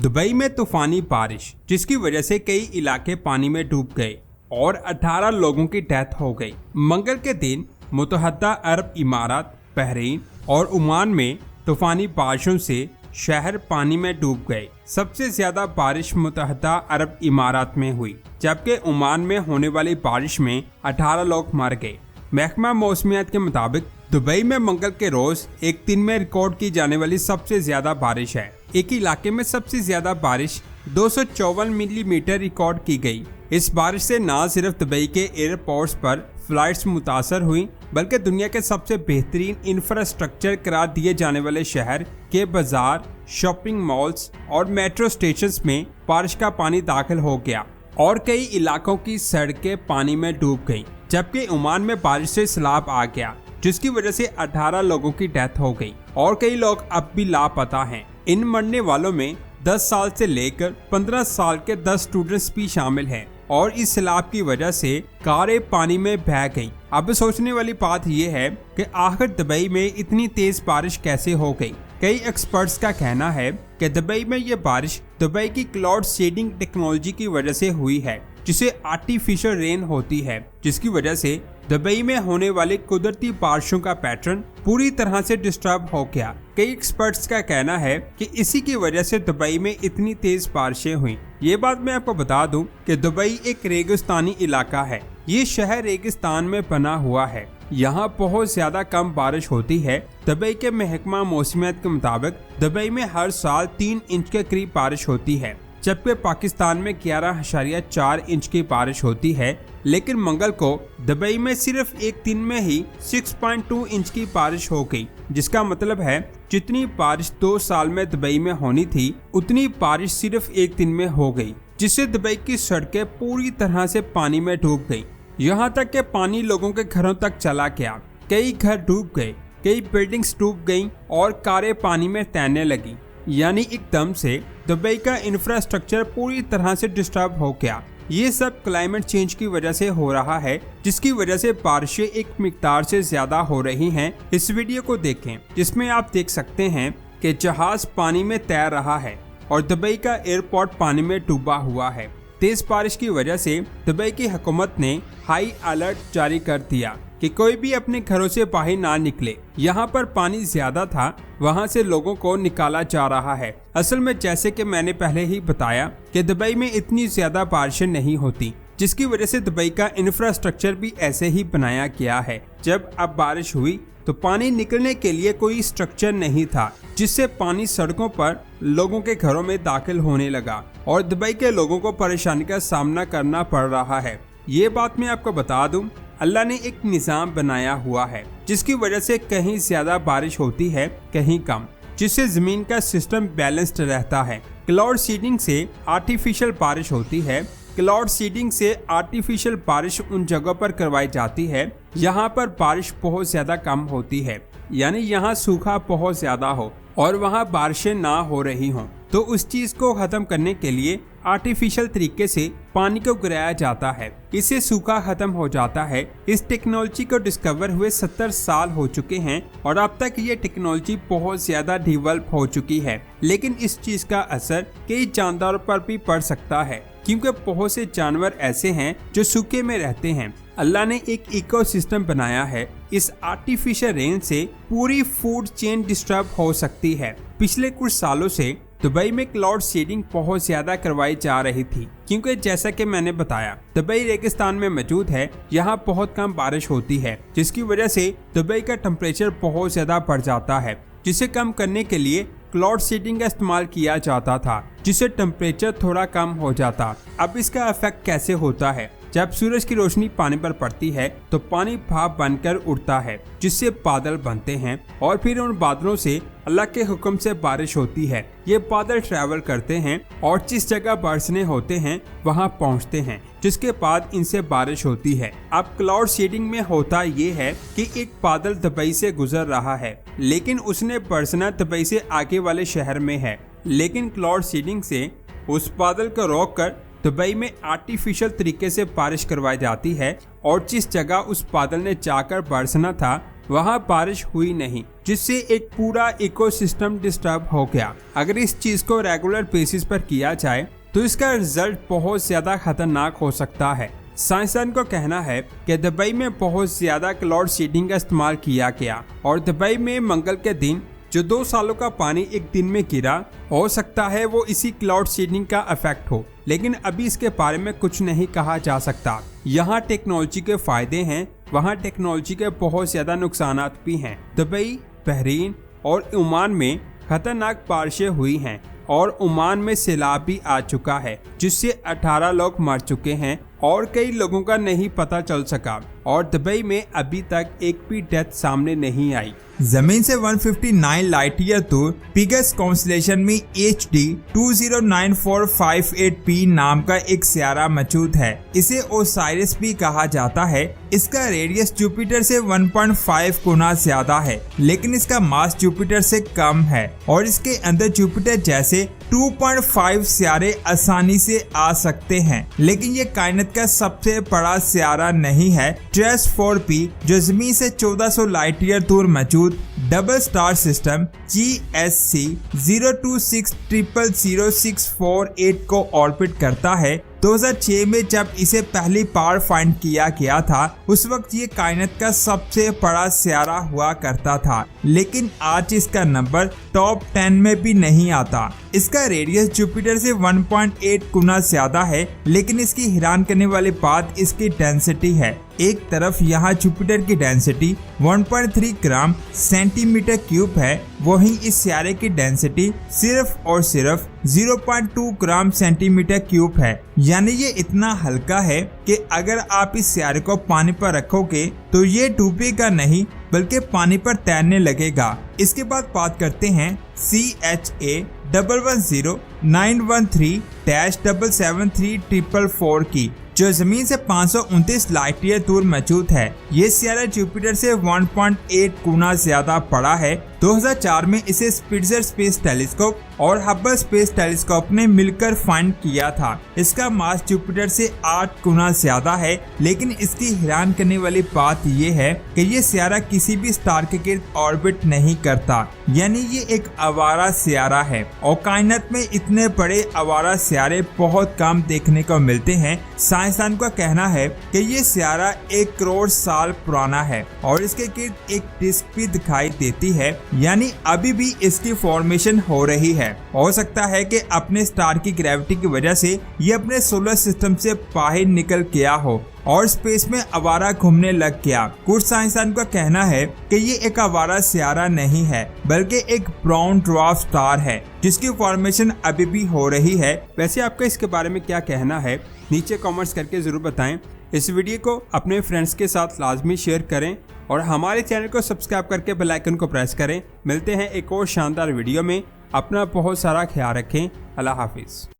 Dubai में तूफानी बारिश जिसकी वजह से कई इलाके पानी में डूब गए और 18 लोगों की डेथ हो गई। मंगल के दिन मुत्तहदा अरब इमारात, बहरीन और ओमान में तूफानी बारिशों से शहर पानी में डूब गए। सबसे ज्यादा बारिश मुत्तहदा अरब इमारात में हुई, जबकि ओमान में होने वाली बारिश में 18 लोग मर गए। महकमा मौसमियात के मुताबिक दुबई में मंगल के रोज एक दिन में रिकॉर्ड की जाने वाली सबसे ज्यादा बारिश है। एक इलाके में सबसे ज्यादा बारिश 254 मिलीमीटर रिकॉर्ड की गई। इस बारिश से न सिर्फ दुबई के एयरपोर्ट्स पर फ्लाइट्स मुतासर हुई, बल्कि दुनिया के सबसे बेहतरीन इंफ्रास्ट्रक्चर करार दिए जाने वाले शहर के बाजार, शॉपिंग मॉल्स और मेट्रो स्टेशंस में बारिश का पानी दाखिल हो गया और कई इलाकों की सड़कें पानी में डूब गईं। जबकि ओमान में बारिश से सैलाब आ गया, जिसकी वजह से 18 लोगों की डेथ हो गई और कई लोग अब भी लापता हैं। इन मरने वालों में 10 साल से लेकर 15 साल के 10 स्टूडेंट्स भी शामिल हैं और इस सैलाब की वजह से कारें पानी में बह गईं। अब सोचने वाली बात यह है कि आखिर दुबई में इतनी तेज बारिश कैसे हो गई। कई एक्सपर्ट्स का कहना है कि दुबई में ये बारिश दुबई की क्लाउड सीडिंग टेक्नोलॉजी की वजह से हुई है, जिसे आर्टिफिशियल रेन होती है, जिसकी वजह से दुबई में होने वाली कुदरती बारिशों का पैटर्न पूरी तरह से डिस्टर्ब हो गया। कई एक्सपर्ट्स का कहना है कि इसी की वजह से दुबई में इतनी तेज बारिशें हुई। ये बात मैं आपको बता दूं कि दुबई एक रेगिस्तानी इलाका है। ये शहर रेगिस्तान में बना हुआ है। यहाँ बहुत ज्यादा कम बारिश होती है। दुबई के महकमा मौसमियात के मुताबिक दुबई में हर साल 3 इंच के करीब बारिश होती है, जबकि पाकिस्तान में 11.4 इंच की बारिश होती है। लेकिन मंगल को दुबई में सिर्फ एक दिन में ही 6.2 इंच की बारिश हो गई, जिसका मतलब है जितनी बारिश 2 साल में दुबई में होनी थी उतनी बारिश सिर्फ एक दिन में हो गई, जिससे दुबई की सड़कें पूरी तरह से पानी में डूब गई। यहाँ तक कि पानी लोगों के घरों तक चला गया। कई घर डूब गए, कई बिल्डिंग्स डूब गईं और कारें पानी में तैरने लगी। यानी एकदम से दुबई का इंफ्रास्ट्रक्चर पूरी तरह से डिस्टर्ब हो गया। ये सब क्लाइमेट चेंज की वजह से हो रहा है, जिसकी वजह से बारिशें एक मिकदार से ज्यादा हो रही हैं। इस वीडियो को देखें, जिसमें आप देख सकते हैं कि जहाज पानी में तैर रहा है और दुबई का एयरपोर्ट पानी में डूबा हुआ है। तेज बारिश की वजह से दुबई की हुकूमत ने हाई अलर्ट जारी कर दिया कि कोई भी अपने घरों से बाहर ना निकले। यहाँ पर पानी ज्यादा था, वहाँ से लोगों को निकाला जा रहा है। असल में जैसे कि मैंने पहले ही बताया कि दुबई में इतनी ज्यादा बारिशें नहीं होती, जिसकी वजह से दुबई का इंफ्रास्ट्रक्चर भी ऐसे ही बनाया गया है। जब अब बारिश हुई तो पानी निकलने के लिए कोई स्ट्रक्चर नहीं था, जिससे पानी सड़कों पर लोगों के घरों में दाखिल होने लगा और दुबई के लोगों को परेशानी का सामना करना पड़ रहा है। ये बात मैं आपको बता दूं, अल्लाह ने एक निज़ाम बनाया हुआ है, जिसकी वजह से कहीं ज्यादा बारिश होती है, कहीं कम, जिससे जमीन का सिस्टम बैलेंस्ड रहता है। क्लाउड सीडिंग से आर्टिफिशियल बारिश होती है। क्लाउड सीडिंग से आर्टिफिशियल बारिश उन जगहों पर करवाई जाती है यहाँ पर बारिश बहुत ज्यादा कम होती है, यानी यहाँ सूखा बहुत ज्यादा हो और वहाँ बारिशें ना हो रही हों। तो उस चीज को खत्म करने के लिए आर्टिफिशियल तरीके से पानी को गिराया जाता है, इससे सूखा खत्म हो जाता है। इस टेक्नोलॉजी को डिस्कवर हुए 70 साल हो चुके हैं और अब तक ये टेक्नोलॉजी बहुत ज्यादा डेवलप हो चुकी है। लेकिन इस चीज का असर कई जानदारों पर भी पड़ सकता है, क्योंकि बहुत से जानवर ऐसे हैं जो सूखे में रहते हैं। अल्लाह ने एक इकोसिस्टम बनाया है। इस आर्टिफिशियल रेन से पूरी फूड चेन डिस्टर्ब हो सकती है। पिछले कुछ सालों से दुबई में क्लाउड सीडिंग बहुत ज्यादा करवाई जा रही थी, क्योंकि जैसा कि मैंने बताया दुबई रेगिस्तान में मौजूद है। यहाँ बहुत कम बारिश होती है, जिसकी वजह से दुबई का टेम्परेचर बहुत ज्यादा बढ़ जाता है, जिसे कम करने के लिए क्लाउड सीडिंग का इस्तेमाल किया जाता था, जिससे टेम्परेचर थोड़ा कम हो जाता। अब इसका इफेक्ट कैसे होता है? जब सूरज की रोशनी पानी पर पड़ती है तो पानी भाप बनकर उड़ता है, जिससे बादल बनते हैं और फिर उन बादलों से अल्लाह के हुक्म से बारिश होती है। ये बादल ट्रैवल करते हैं और जिस जगह बरसने होते हैं वहां पहुंचते हैं, जिसके बाद इनसे बारिश होती है। अब क्लाउड सीडिंग में होता ये है कि एक बादल दुबई से गुजर रहा है, लेकिन उसने बरसना दुबई से आगे वाले शहर में है। लेकिन क्लाउड सीडिंग से उस बादल को रोककर दुबई में आर्टिफिशियल तरीके से बारिश करवाई जाती है और जिस जगह उस बादल ने जाकर बरसना था वहाँ बारिश हुई नहीं, जिससे एक पूरा इकोसिस्टम डिस्टर्ब हो गया। अगर इस चीज को रेगुलर बेसिस पर किया जाए तो इसका रिजल्ट बहुत ज्यादा खतरनाक हो सकता है। साइंसदान को कहना है कि दुबई में बहुत ज्यादा क्लाउड सीडिंग का इस्तेमाल किया गया और दुबई में मंगल के दिन जो 2 सालों का पानी एक दिन में गिरा, हो सकता है वो इसी क्लाउड सीडिंग का इफेक्ट हो, लेकिन अभी इसके बारे में कुछ नहीं कहा जा सकता। यहाँ टेक्नोलॉजी के फायदे हैं, वहाँ टेक्नोलॉजी के बहुत ज्यादा नुकसान भी हैं। दुबई, बहरीन और ओमान में खतरनाक बारिशें हुई हैं और ओमान में सैलाब भी आ चुका है, जिससे 18 लोग मर चुके हैं और कई लोगों का नहीं पता चल सका और दुबई में अभी तक एक भी डेथ सामने नहीं आई। जमीन से 159 लाइट ईयर दूर बिगेस्ट कॉन्स्टेलेशन में HD 209458P नाम का एक सियारा मौजूद है। इसे ओसाइरिस भी कहा जाता है। इसका रेडियस जुपिटर से 1.5 गुना ज्यादा है, लेकिन इसका मास जुपिटर से कम है और इसके अंदर जुपिटर जैसे 2.5 सियारे आसानी से आ सकते हैं, लेकिन ये कायनात का सबसे बड़ा सियारा नहीं है। ट्रेस 4P जो जमीन से 1400 लाइट ईयर दूर मौजूद डबल स्टार सिस्टम GSC 026000648 को ऑर्बिट करता है। 2006 में जब इसे पहली बार फाइंड किया गया था, उस वक्त ये कायनात का सबसे बड़ा सियारा हुआ करता था, लेकिन आज इसका नंबर टॉप 10 में भी नहीं आता। इसका रेडियस जुपिटर से 1.8 गुना ज्यादा है, लेकिन इसकी हैरान करने वाली बात इसकी डेंसिटी है। एक तरफ यहाँ जुपिटर की डेंसिटी 1.3 ग्राम सेंटीमीटर क्यूब है, वहीं इस सियारे की डेंसिटी सिर्फ और सिर्फ 0.2 ग्राम सेंटीमीटर क्यूब है। यानी ये इतना हल्का है कि अगर आप इस सियारे को पानी पर रखोगे तो ये डूबेगा नहीं, बल्कि पानी पर तैरने लगेगा। इसके बाद बात करते हैं CHA 110913-773444 की, जो जमीन से 529 लाइट ईयर दूर मौजूद है। ये सियारा जुपिटर से 1.8 गुना ज्यादा बड़ा है। 2004 में इसे स्पिट्जर स्पेस टेलीस्कोप और हबल स्पेस टेलीस्कोप ने मिलकर फाइंड किया था। इसका मास जुपिटर से 8 गुना ज्यादा है, लेकिन इसकी हैरान करने वाली बात ये है कि ये सियारा किसी भी स्टार के गिर्द ऑर्बिट नहीं करता, यानी ये एक आवारा सियारा है और कायनात में इतने बड़े आवारा सियारे बहुत कम देखने को मिलते हैं। साइंसदान का कहना है कि ये सियारा 1 करोड़ साल पुराना है और इसके गिर्द एक डिस्क भी दिखाई देती है, यानी अभी भी इसकी फॉर्मेशन हो रही है। हो सकता है कि अपने स्टार की ग्रेविटी की वजह से ये अपने सोलर सिस्टम से बाहर निकल गया हो और स्पेस में आवारा घूमने लग गया। कुछ साइंसदान का कहना है कि ये एक आवारा सियारा नहीं है, बल्कि एक ब्राउन ड्वार्फ स्टार है, जिसकी फॉर्मेशन अभी भी हो रही है। वैसे आपका इसके बारे में क्या कहना है, नीचे कमेंट्स करके जरूर बताएं। इस वीडियो को अपने फ्रेंड्स के साथ लाजमी शेयर करें और हमारे चैनल को सब्सक्राइब करके बेल आइकन को प्रेस करें। मिलते हैं एक और शानदार वीडियो में। अपना बहुत सारा ख्याल रखें। अल्लाह हाफिज।